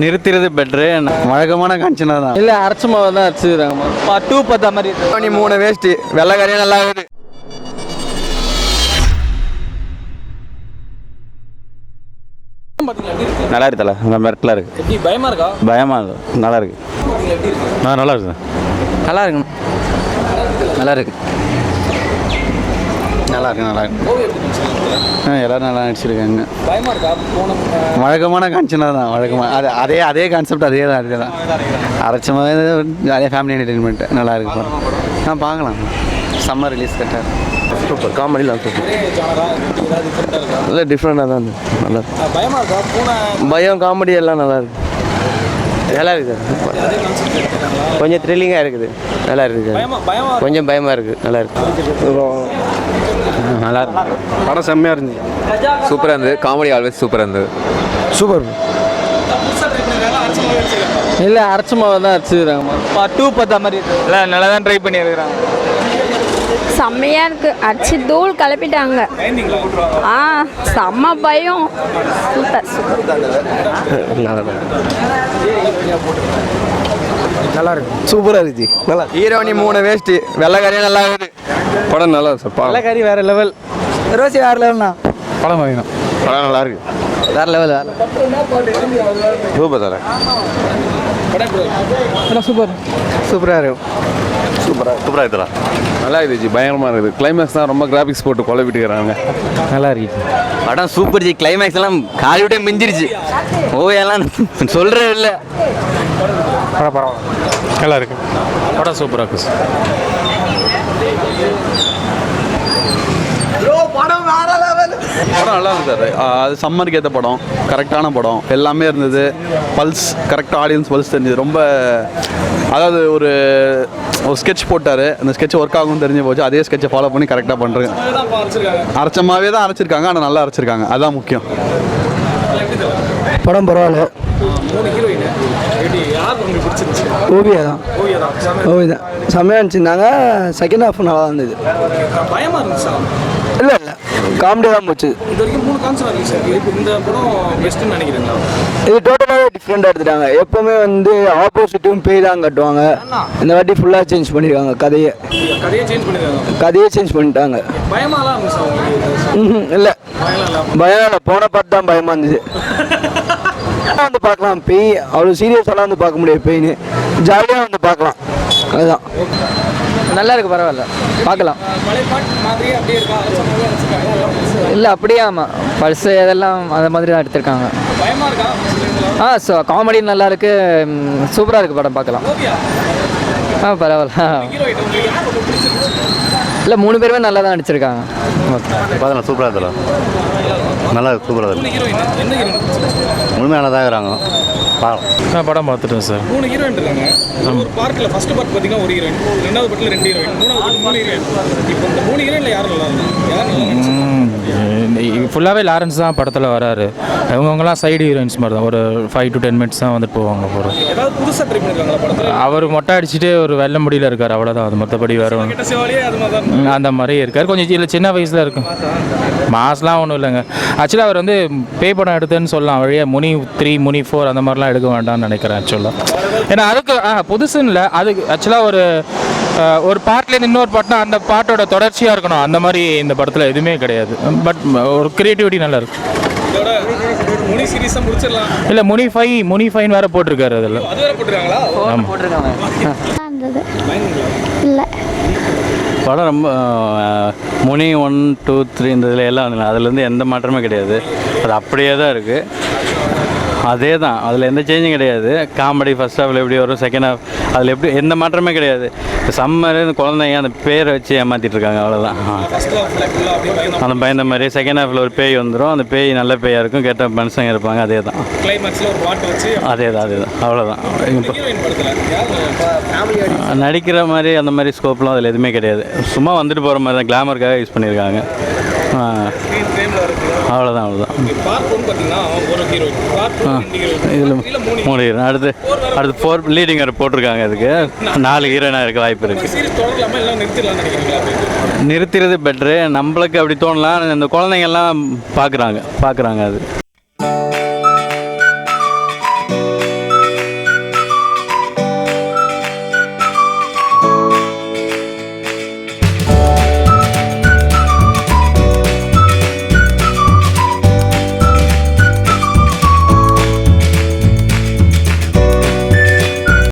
நிறுத்துறது பெட்ரு. வழக்கமான காஞ்சனா தான். இல்லை அரைச்ச மாவு தான் அரைச்சிக்கிறாங்க. 2 மாதிரி 3 வேஸ்ட்டு வெள்ளைக்காரியாக நல்லா இருக்குது. நல்லா இருக்குல்ல, அந்த மெரட்டில் இருக்கு. எப்படி பயமா இருக்கா? பயமா இருக்கு. நல்லா இருக்கு. நல்லா இருக்கு. நல்லா இருக்கு. நல்லா இருக்கு. நல்லா இருக்கு. நல்லா இருக்கு. எல்லோரும் நல்லா நடிச்சிருக்காங்க. பயமா இருக்கா? வழக்கமான காஞ்சனா தான். வழக்கமாக அதே கான்செப்ட் அதே தான். அரைச்ச மாதிரி அதே ஃபேமிலி என்டர்டெயின்மெண்ட் நல்லா இருக்கு. பார்க்கலாம். சம்மர் ரிலீஸ் கரெக்டாக சூப்பர். காமெடிலாம் சூப்பர். இல்லை டிஃப்ரெண்டாக தான் நல்லா இருக்கு. பயமா இருக்கா? பயம் காமெடி எல்லாம் நல்லா இருக்கு. நல்லா இருக்குது. கொஞ்சம் த்ரில்லிங்காக இருக்குது. நல்லா இருக்குது. கொஞ்சம் பயமாக இருக்குது. நல்லா இருக்குது. நல்லா இருக்கு. படம் செம்மையாக இருந்துச்சு. சூப்பராக இருந்தது. காமெடி ஆல்வேஸ் சூப்பராக இருந்தது. சூப்பர். இல்லை அரைச்ச மாவு தான் அரைச்சிக்கிறாங்க. 2 மாதிரி இல்லை நல்லா தான் ட்ரை பண்ணியிருக்கிறாங்க. செம்மையாக இருக்குது. அடிச்சு தூள் கிளப்பிட்டாங்க. செம்ம பயம். Super super. நல்லா இருக்கு. சூப்பராக இருந்துச்சு. நல்லா ஹீரோனி 3 வேஸ்ட்டு வெள்ளைக்காரியாக நல்லா இருக்குது. படம் நல்லா சார். வெள்ளைக்காரி வேறு லெவல். ரோசி வேறு லெவல்ண்ணா. படம் வாங்கினோம். படம் நல்லா இருக்கு. வேறு லெவல். Super sir. சூப்பர். சூப்பராக இருக்கும். சூப்பராக இருக்குதா? நல்லா இருந்துச்சு. பயங்கரமாக இருக்குது. கிளைமேக்ஸ் தான் ரொம்ப கிராஃபிக்ஸ் போட்டு கொலை விட்டுக்கிறாங்க. நல்லா இருக்கு. படம் சூப்பர் ஜி. கிளைமேக்ஸ் எல்லாம் காலிவிட்டே மிஞ்சிருச்சு. ஓயெல்லாம் சொல்கிறே இல்லை. படம் பரவாயில்ல. நல்லா இருக்கு. படம் சூப்பராக இருக்கு சார். படம் நல்லா இருந்தது சார். அது சம்மருக்கு ஏற்ற படம், கரெக்டான படம் எல்லாமே இருந்தது. பல்ஸ் கரெக்டாக, ஆடியன்ஸ் பல்ஸ் தெரிஞ்சது. ரொம்ப அதாவது ஒரு ஸ்கெட்ச் போட்டார். அந்த ஸ்கெட்ச் ஒர்க் ஆகும்னு தெரிஞ்சு போச்சு. அதே ஸ்கெட்சை ஃபாலோ பண்ணி கரெக்டாக பண்ணுறேன். அரைச்சமாவே தான் அரைச்சிருக்காங்க, ஆனால் நல்லா அரைச்சிருக்காங்க. அதுதான் முக்கியம். படம் பரவாயில்ல. ஓவியா தான். ஓவியா தான் செம்மையாக இருந்துச்சுன்னாங்க. செகண்ட் ஹாஃப் நல்லா இருந்தது. பயமா இருந்துச்சா? இல்லை இல்லை காமெடியாக தான் போச்சு. இது வரைக்கும் 3 கான்செப்ட் இருந்துச்சு. இந்த படம் பெஸ்ட்டுன்னு நினைக்கிறீங்களா? இது டோட்டலாகவே டிஃப்ரெண்டாக எடுத்துட்டாங்க. எப்போவுமே ஆப்போசிட்டும் பேய் தான் கட்டுவாங்க. இந்த வாட்டி ஃபுல்லாக சேஞ்ச் பண்ணியிருக்காங்க கதையை. கதையே சேஞ்ச் பண்ணிட்டாங்க. பயமாலாம் இருந்துச்சா? இல்லை பயம் இல்லை. போன பார்த்து தான் பயமாக இருந்துச்சு. வந்து பார்க்கலாம். பேய் அவ்வளோ சீரியஸாலாம் வந்து பார்க்க முடியாது. பெயின்னு ஜாலியாக வந்து பார்க்கலாம். அதுதான் நல்லா இருக்கு. பரவாயில்ல பார்க்கலாம். இல்லை அப்படியே ஆமாம். பல்ஸ் இதெல்லாம் அந்த மாதிரி தான் எடுத்திருக்காங்க. ஸோ காமெடி நல்லா இருக்கு. சூப்பராக இருக்குது படம். பார்க்கலாம். பரவாயில்ல. இல்லை 3 பேருமே நல்லா தான் நடிச்சிருக்காங்க. பார்க்கலாம். சூப்பராக இருக்கலாம். நல்லா சூப்பராக இருக்கு. முழுமையாக நல்லா தான் இருக்கிறாங்க. பார்க்கலாம். படம் பார்த்துட்டேன் சார். 3 ஹீரோயின் இருக்காங்க. ஒரு பார்ட்டில் ஃபர்ஸ்ட் பார்ட் பார்த்தீங்கன்னா ஒரு ஹீரோயின், 2வது பார்ட்டில் 2 ஹீரோயின், 3வது 3 ஹீரோயின். இப்போ இந்த 3 ஹீரோயின்ல யார் நல்லா இருந்தாங்க? ஃபுல்லாகவே லாரன்ஸ் தான் படத்தில் வராரு. இவங்கெல்லாம் சைடு ஹீரோயின்ஸ் மாதிரி தான். ஒரு 5 to 10 minutes தான் வந்துட்டு போவாங்க. போகிறோம். ஏதாவது புதுசாக ட்ரை பண்ணிருக்காங்களா படத்தில்? அவர் மொட்டை அடிச்சுட்டு ஒரு வெள்ளை முடியல இருக்கார். அவ்வளோதான். அது மற்றபடி வேறு அந்த மாதிரி இருக்கார். கொஞ்சம் இல்லை சின்ன வயசில் இருக்கும். மாஸ்லாம் ஒன்றும் இல்லைங்க. ஆக்சுவலாக அவர் வந்து பேய் படம் எடுத்தேன்னு சொல்லலாம். வழியாக முனி 3 முனி 4 அந்த மாதிரிலாம் எடுக்க வேண்டாம்னு நினைக்கிறேன் ஆக்சுவலாக. ஏன்னா அதுக்கு புதுசுன்னு இல்லை. அதுக்கு ஆக்சுவலாக ஒரு பாட்டிலேருந்து இன்னொரு பாட்டுனா அந்த பாட்டோட தொடர்ச்சியாக இருக்கணும். அந்த மாதிரி இந்த படத்தில் எதுவுமே கிடையாது. பட் ஒரு கிரியேட்டிவிட்டி நல்லா இருக்கு. முனி சீரிஸை முடிச்சிடலாம். இல்லை முனி 5 வேறு போட்டிருக்காரு. அதில் அது வேறு போட்டிருக்காங்களா? ஆமாம் போட்டிருக்காங்க. இல்லை படம் ரொம்ப முனி 1, 2, 3 இந்த இதில் எல்லாம் வந்து அதுலேருந்து எந்த மாற்றமே கிடையாது. அது அப்படியே தான் இருக்குது. அதே தான். அதில் எந்த சேஞ்சும் கிடையாது. காமெடி ஃபர்ஸ்ட் ஹாஃபில் எப்படி வரும், செகண்ட் ஹாஃப் அதில் எப்படி எந்த மாற்றமே கிடையாது. சம்மர் இந்த குழந்தைங்க அந்த பேரை வச்சு ஏமாற்றிட்டு இருக்காங்க. அவ்வளோதான். அந்த பயந்த மாதிரி செகண்ட் ஹாஃபில் ஒரு பேய் வந்துடும். அந்த பேய் நல்ல பேயாக இருக்கும், கெட்ட மனுஷங்க இருப்பாங்க. அதே தான். அதே தான். அவ்வளோதான். நடிக்கிற மாதிரி அந்த மாதிரி ஸ்கோப்லாம் அதில் எதுவுமே கிடையாது. சும்மா வந்துட்டு போகிற மாதிரி தான். கிளாமருக்காக யூஸ் பண்ணியிருக்காங்க. அவ்வளோதான். இதில் 3 ஹீரோயின். அடுத்து 4 லீடிங் போட்டிருக்காங்க. அதுக்கு 4 ஹீரோயினாக இருக்க வாய்ப்பு இருக்குது. நிறுத்துறது பெட்ரு. நம்மளுக்கு அப்படி தோணலாம். இந்த குழந்தைங்கள்லாம் பார்க்குறாங்க அது.